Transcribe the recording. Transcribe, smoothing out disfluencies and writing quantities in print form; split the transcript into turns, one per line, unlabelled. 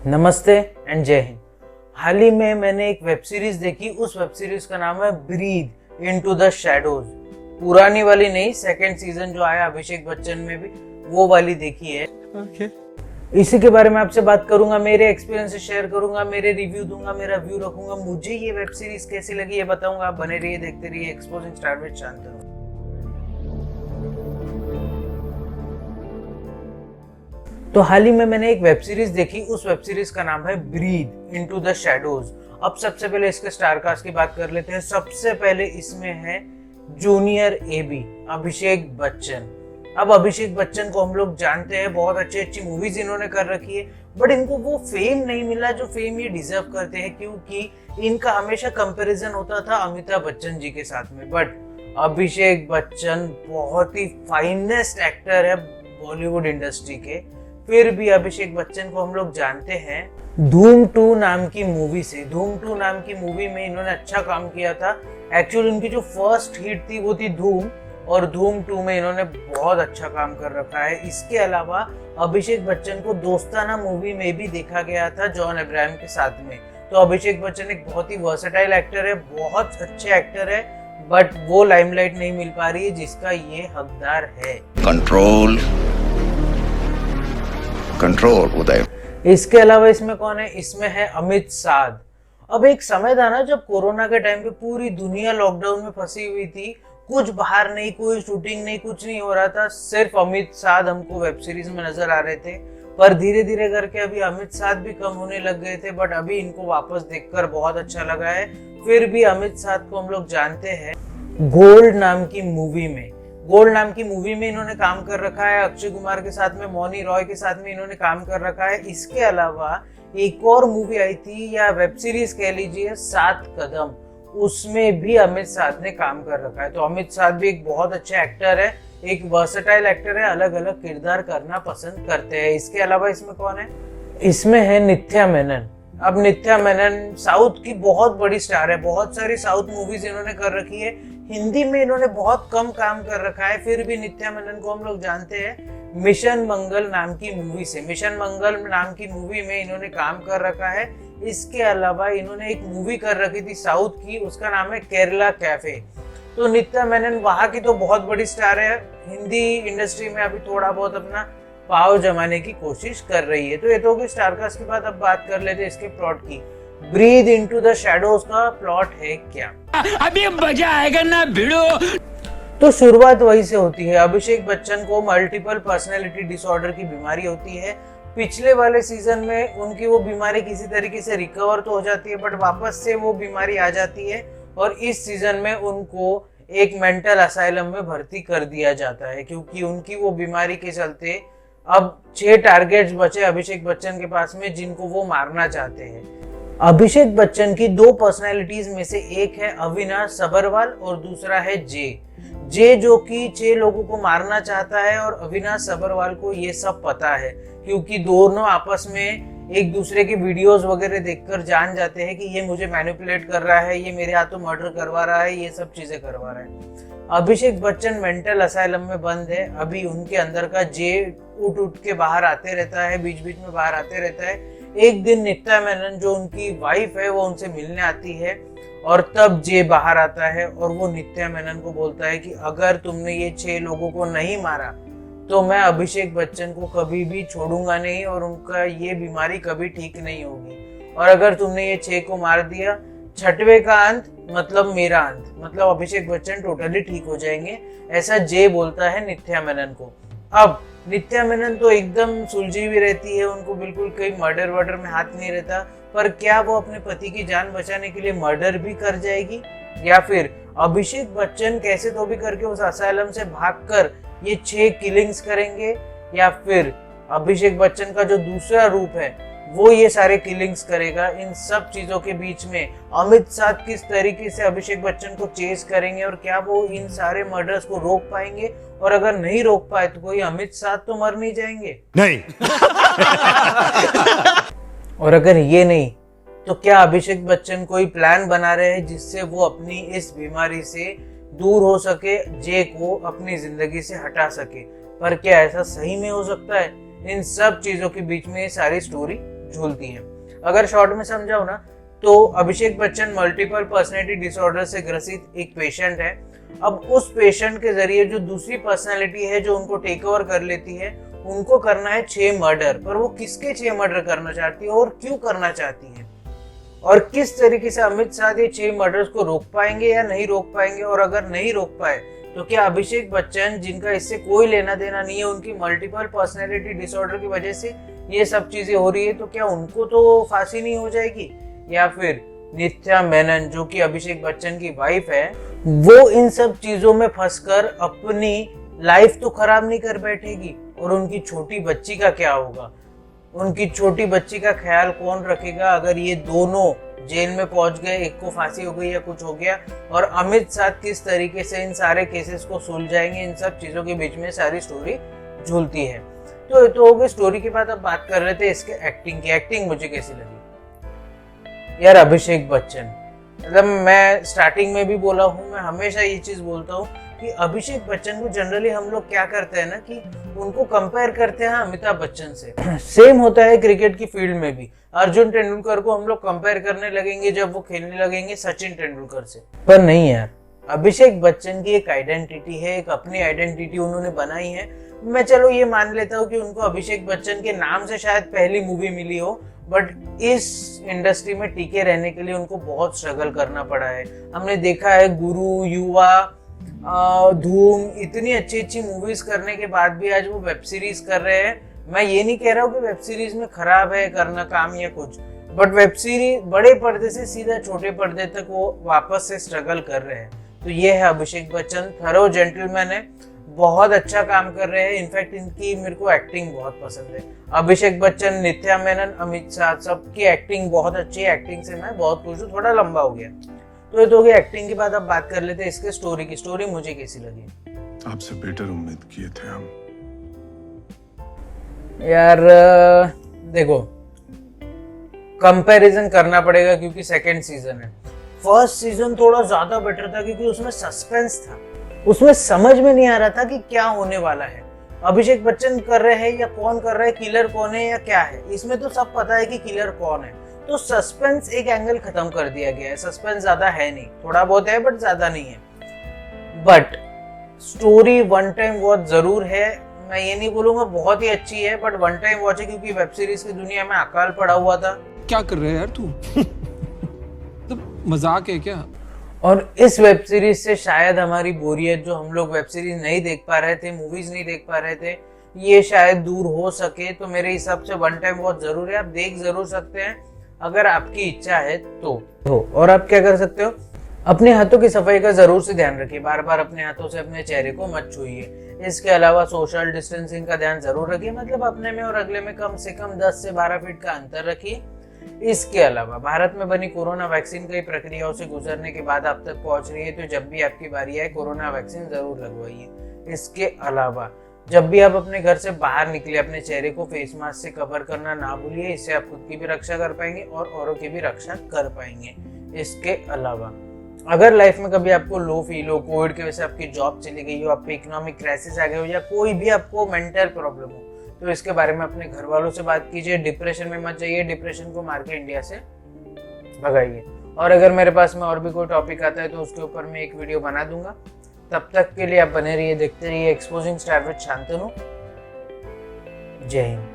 नमस्ते एंड जय हिंद। हाल ही में मैंने एक वेब सीरीज देखी। उस वेब सीरीज का नाम है ब्रीथ इनटू द शैडोज। पुरानी वाली नहीं, सेकंड सीजन जो आया अभिषेक बच्चन में भी, वो वाली देखी है। इसी के बारे में आपसे बात करूंगा, मेरे एक्सपीरियंस शेयर करूंगा, मेरे रिव्यू दूंगा, मेरा व्यू रखूंगा, मुझे ये वेब सीरीज कैसी लगी ये बताऊंगा। आप बने रहिए, देखते रहिए एक्सपोजिंग स्टार विद शांतनु। तो हाल ही में मैंने एक वेब सीरीज देखी। उस वेब सीरीज का नाम है ब्रीथ इनटू द शैडोज। अब सबसे पहले इसके स्टार कास्ट की बात कर लेते हैं। सबसे पहले इसमें है जूनियर एबी, अभिषेक बच्चन। अब अभिषेक बच्चन को हम लोग जानते हैं, बहुत अच्छी मूवीज इन्होंने कर रखी है, बट इनको वो फेम नहीं मिला जो फेम ये डिजर्व करते हैं, क्योंकि इनका हमेशा कंपैरिजन होता था अमिताभ बच्चन जी के साथ में। बट अभिषेक बच्चन बहुत ही फाइनेस्ट एक्टर है बॉलीवुड इंडस्ट्री के। फिर भी अभिषेक बच्चन को हम लोग जानते हैं धूम 2 नाम की मूवी से। धूम 2 नाम की मूवी में इन्होंने अच्छा काम किया था। एक्चुअली उनकी जो फर्स्ट हिट थी वो थी धूम, और धूम 2 में इन्होंने बहुत अच्छा काम कर रखा है। इसके अलावा अभिषेक बच्चन को दोस्ताना मूवी में भी देखा गया था जॉन अब्राहम के साथ में। तो अभिषेक बच्चन एक बहुत ही वर्सेटाइल एक्टर है, बहुत अच्छे एक्टर है, बट वो लाइमलाइट नहीं मिल पा रही है जिसका ये हकदार है। कंट्रोल उदय। इसके अलावा इसमें कौन है? इसमें है अमित साध। अब एक समय था ना जब कोरोना के टाइम पे पूरी दुनिया लॉकडाउन में फंसी हुई थी, कुछ बाहर नहीं, कोई शूटिंग नहीं, कुछ नहीं हो रहा था, सिर्फ अमित साध हमको वेब सीरीज में नजर आ रहे थे। पर धीरे धीरे करके अभी अमित साध भी कम होने लग गए थे, बट अभी इनको वापस देखकर बहुत अच्छा लगा है। फिर भी अमित साध को हम लोग जानते हैं गोल्ड नाम की मूवी में। गोल्ड नाम की मूवी में इन्होंने काम कर रखा है, अक्षय कुमार के साथ में, मौनी रॉय के साथ में इन्होंने काम कर रखा है। इसके अलावा एक और मूवी आई थी या वेब सीरीज कह लीजिए, 7 कदम, उसमें भी अमित साध ने काम कर रखा है। तो अमित साध भी एक बहुत अच्छा एक्टर है, एक वर्सेटाइल एक्टर है, अलग अलग किरदार करना पसंद करते हैं। इसके अलावा इसमें कौन है? इसमें है नित्या मेनन। अब नित्या मेनन साउथ की बहुत बड़ी स्टार है, बहुत सारी साउथ मूवीज इन्होंने कर रखी है। हिंदी में इन्होंने बहुत कम काम कर रखा है। फिर भी नित्या मेनन को हम लोग जानते हैं मिशन मंगल नाम की मूवी से। मिशन मंगल नाम की मूवी में इन्होंने काम कर रखा है। इसके अलावा इन्होंने एक मूवी कर रखी थी साउथ की, उसका नाम है केरला कैफे। तो नित्या मेनन वहां की तो बहुत बड़ी स्टार है, हिंदी इंडस्ट्री में अभी थोड़ा बहुत अपना पाव जमाने की कोशिश कर रही है। तो ये तो होगी स्टार कास्ट के बाद। अब बात कर लेते हैं इसके प्लॉट की। ब्रीथ इनटू द शैडोज का प्लॉट है क्या?
अभी मजा आएगा ना भिड़ो।
तो शुरुआत वही से होती है। अभिषेक बच्चन को मल्टीपल पर्सनैलिटी डिसऑर्डर की बीमारी होती है। पिछले वाले सीजन में उनकी वो बीमारी किसी तरीके से रिकवर तो हो जाती है, बट वापस से वो बीमारी आ जाती है, और इस सीजन में उनको एक मेंटल असाइलम में भर्ती कर दिया जाता है, क्योंकि उनकी वो बीमारी के चलते अब 6 टारगेट्स बचे अभिषेक बच्चन के पास में, जिनको वो मारना चाहते हैं। अभिषेक बच्चन की 2 पर्सनैलिटीज में से एक है अविनाश सबरवाल और दूसरा है जे जो कि 6 लोगों को मारना चाहता है, और अविनाश सबरवाल को ये सब पता है, क्योंकि दोनों आपस में एक दूसरे की वीडियोस वगैरह देखकर जान जाते हैं कि ये मुझे मैनिपुलेट कर रहा है, ये मेरे हाथों मर्डर करवा रहा है, ये सब चीजें करवा रहा है। अभिषेक बच्चन मेंटल असाइलम में बंद है। अभी उनके अंदर का जे उठ के बाहर आते रहता है, बीच बीच में बाहर आते रहता है। एक दिन नित्या मेनन जो उनकी वाइफ है वो उनसे मिलने आती है, और तब जे बाहर आता है और वो नित्या मेनन को बोलता है कि अगर तुमने ये 6 लोगों को नहीं मारा तो मैं अभिषेक बच्चन को कभी भी छोड़ूंगा नहीं, और उनका ये बीमारी कभी ठीक नहीं होगी, और अगर तुमने ये 6 को मार दिया, 6वें का अंत मतलब मेरा अंत, मतलब अभिषेक बच्चन टोटली ठीक हो जाएंगे। ऐसा जे बोलता है नित्या मेनन को। अब नित्या मेनन तो एकदम सुलझी हुई रहती है, उनको बिल्कुल कोई मर्डर वर्डर में हाथ नहीं रहता, पर क्या वो अपने पति की जान बचाने के लिए मर्डर भी कर जाएगी, या फिर अभिषेक बच्चन कैसे तो भी करके उस असाइलम से भागकर ये 6 किलिंग्स करेंगे, या फिर अभिषेक बच्चन का जो दूसरा रूप है वो ये सारे किलिंग्स करेगा। इन सब चीजों के बीच में अमित साध किस तरीके से अभिषेक बच्चन को चेस करेंगे, और क्या वो इन सारे मर्डर्स को रोक पाएंगे, और अगर नहीं रोक पाए तो कोई अमित साध तो मर नहीं जाएंगे? नहीं। और अगर ये नहीं तो क्या अभिषेक बच्चन कोई प्लान बना रहे हैं जिससे वो अपनी इस बीमारी से दूर हो सके, जे को अपनी जिंदगी से हटा सके? पर क्या ऐसा सही में हो सकता है? इन सब चीजों के बीच में ये सारी स्टोरी झूलती है। अगर शॉर्ट में समझाओ ना तो Abhishek Bachchan multiple personality disorder से ग्रसित एक पेशेंट है। अब उस पेशेंट के जरिए जो दूसरी पर्सनैलिटी है जो उनको टेक ओवर कर लेती है, उनको करना है 6 मर्डर। पर वो किसके 6 मर्डर करना चाहती है और क्यों करना चाहती है, और किस तरीके से अमित शाह ये 6 मर्डर्स को रोक पाएंगे या नहीं रोक पाएंगे, और अगर नहीं रोक पाए तो क्या अभिषेक बच्चन जिनका इससे कोई लेना देना नहीं है, उनकी मल्टीपल पर्सनैलिटी डिसऑर्डर की वजह से ये सब चीजें हो रही है, तो क्या उनको तो फांसी नहीं हो जाएगी, या फिर नित्या मेनन जो कि अभिषेक बच्चन की वाइफ है वो इन सब चीजों में फंसकर अपनी लाइफ तो खराब नहीं कर बैठेगी, और उनकी छोटी बच्ची का क्या होगा, उनकी छोटी बच्ची का ख्याल कौन रखेगा अगर ये दोनों जेल में पहुंच गए, एक को फांसी हो गई या कुछ हो गया, और अमित शाह किस तरीके से इन सारे केसेस को सुलझाएंगे। इन सब चीजों के बीच में सारी स्टोरी झूलती है। तो ये तो हो गई स्टोरी के बाद अब बात कर रहे थे इसके एक्टिंग की। एक्टिंग मुझे कैसी लगी यार? अभिषेक बच्चन, मतलब मैं स्टार्टिंग में भी बोला हूँ, मैं हमेशा ये चीज बोलता हूँ कि अभिषेक बच्चन को जनरली हम लोग क्या करते हैं ना कि उनको कंपेयर करते हैं अमिताभ बच्चन से। सेम होता है क्रिकेट की फील्ड में भी। अर्जुन तेंदुलकर को हम लोग कंपेयर करने लगेंगे जब वो खेलने लगेंगे सचिन तेंदुलकर से, पर नहीं यार, अभिषेक बच्चन की एक आइडेंटिटी है, एक अपनी आइडेंटिटी उन्होंने बनाई है। मैं चलो ये मान लेता हूँ कि उनको अभिषेक बच्चन के नाम से शायद पहली मूवी मिली हो, बट इस इंडस्ट्री में टिके रहने के लिए उनको बहुत स्ट्रगल करना पड़ा है। हमने देखा है गुरु, युवा, धूम, इतनी अच्छी अच्छी मूवीज करने के बाद भी आज वो वेब सीरीज कर रहे हैं। मैं ये नहीं कह रहा हूँ कि वेब सीरीज में खराब है करना काम या कुछ, बट वेब सीरीज बड़े पर्दे से सीधा छोटे पर्दे तक वो वापस से स्ट्रगल कर रहे हैं। तो ये है अभिषेक बच्चन, थरो जेंटलमैन है, बहुत अच्छा काम कर रहे हैं। इनफैक्ट इनकी मेरे को एक्टिंग बहुत पसंद है। अभिषेक बच्चन, नित्या मेनन, अमित शाह, सबकी एक्टिंग बहुत अच्छी है। एक्टिंग से मैं बहुत खुश हूँ। थोड़ा लंबा हो गया तो ये तो हो गया एक्टिंग के बाद अब बात कर लेते हैं इसके स्टोरी की। स्टोरी मुझे कैसी लगी?
आपसे बेटर उम्मीद किए थे हम
यार। देखो, कंपैरिजन करना पड़ेगा क्योंकि सेकंड सीजन है। फर्स्ट सीजन थोड़ा ज्यादा बेटर था क्योंकि उसमें सस्पेंस था, उसमें समझ में नहीं आ रहा था कि क्या होने वाला है, अभिषेक बच्चन कर रहे हैं या कौन कर रहा है, किलर कौन है या क्या है। इसमें तो सब पता है कि किलर कौन है, तो सस्पेंस एक एंगल खत्म कर दिया गया है। सस्पेंस ज्यादा है नहीं, थोड़ा बहुत है बट ज्यादा नहीं है। But story one time watch जरूर है। मैं ये नहीं बोलूंगा बहुत ही अच्छी है, बट वन टाइम वॉच है क्योंकि वेब सीरीज की दुनिया में अकाल पड़ा हुआ था।
क्या कर रहे हैं यार तू? तो मजाक है क्या?
और इस वेब सीरीज से शायद हमारी बोरियत, जो हम लोग वेब सीरीज नहीं देख पा रहे थे, मूवीज नहीं देख पा रहे थे, ये शायद दूर हो सके। तो मेरे हिसाब से वन टाइम वॉच जरूर है, आप देख जरूर सकते हैं अगर आपकी इच्छा है तो। और आप क्या कर सकते हो, अपने हाथों की सफाई का जरूर से ध्यान रखिए, बार बार अपने हाथों से अपने चेहरे को मत छूइए। इसके अलावा सोशल डिस्टेंसिंग का ध्यान जरूर रखिए, मतलब अपने में और अगले में कम से कम 10 से 12 फीट का अंतर रखिए। इसके अलावा भारत में बनी कोरोना वैक्सीन कई प्रक्रियाओं से गुजरने के बाद आप तक पहुंच रही है, तो जब भी आपकी बारी आए कोरोना वैक्सीन जरूर लगवाइए। इसके अलावा जब भी आप अपने घर से बाहर निकले, अपने चेहरे को फेस मास्क से कवर करना ना भूलिए, इससे आप खुद की भी रक्षा कर पाएंगे और औरों की भी रक्षा कर पाएंगे। इसके अलावा अगर लाइफ में कभी आपको लो फील हो, कोविड की वजह से आपकी जॉब चली गई हो, आप पे इकोनॉमिक क्राइसिस आ गए हो, या कोई भी आपको मेंटल प्रॉब्लम हो, तो इसके बारे में अपने घर वालों से बात कीजिए। डिप्रेशन में मत जाइए, डिप्रेशन को मार के इंडिया से भगाइए। और अगर मेरे पास में और भी कोई टॉपिक आता है तो उसके ऊपर मैं एक वीडियो बना दूंगा। तब तक के लिए आप बने रहिए, देखते रहिए एक्सपोजिंग स्टार विद शांतनु। जय हिंद।